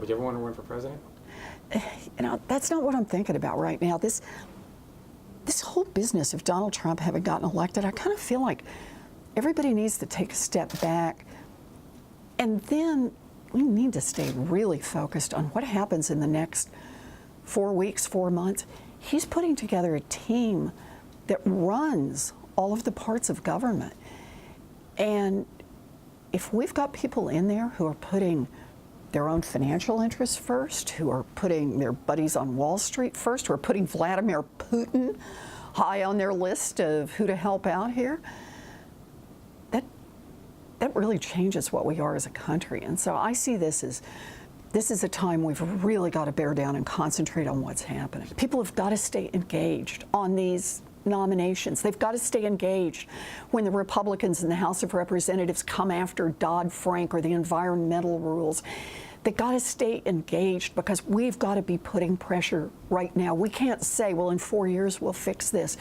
you ever want to run for president? That's not what I'm thinking about right now. This whole business of Donald Trump having gotten elected, I kind of feel like everybody needs to take a step back, and then we need to stay really focused on what happens in the next 4 weeks, 4 months. He's putting together a team that runs all of the parts of government. And if we've got people in there who are putting their own financial interests first, who are putting their buddies on Wall Street first, who are putting Vladimir Putin high on their list of who to help out here, that really changes what we are as a country. And so I see this is a time we've really got to bear down and concentrate on what's happening. People have got to stay engaged on these nominations. They've got to stay engaged when the Republicans in the House of Representatives come after Dodd-Frank or the environmental rules. They've got to stay engaged because we've got to be putting pressure right now. We can't say, well, in 4 years we'll fix this.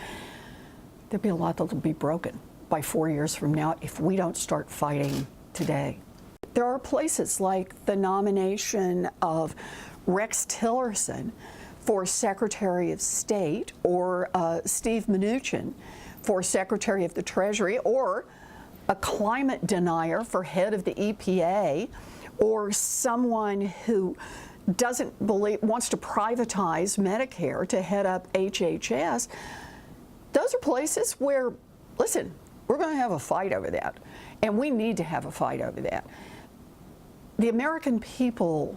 There'll be a lot that'll be broken by 4 years from now if we don't start fighting today. There are places like the nomination of Rex Tillerson for Secretary of State, or Steve Mnuchin for Secretary of the Treasury, or a climate denier for head of the EPA, or someone who wants to privatize Medicare to head up HHS. Those are places where, listen, we're going to have a fight over that, and we need to have a fight over that. The American people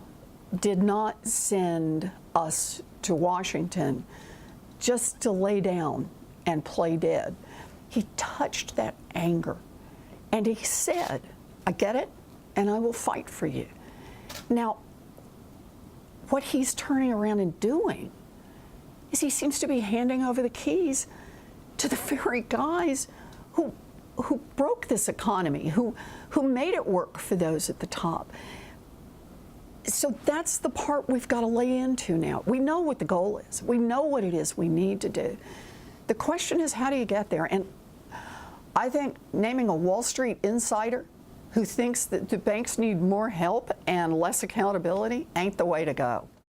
did not send us to Washington just to lay down and play dead. He touched that anger, and he said, I get it, and I will fight for you. Now, what he's turning around and doing is he seems to be handing over the keys to the very guys who broke this economy, who made it work for those at the top. So that's the part we've got to lay into now. We know what the goal is. We know what it is we need to do. The question is, how do you get there? And I think naming a Wall Street insider who thinks that the banks need more help and less accountability ain't the way to go.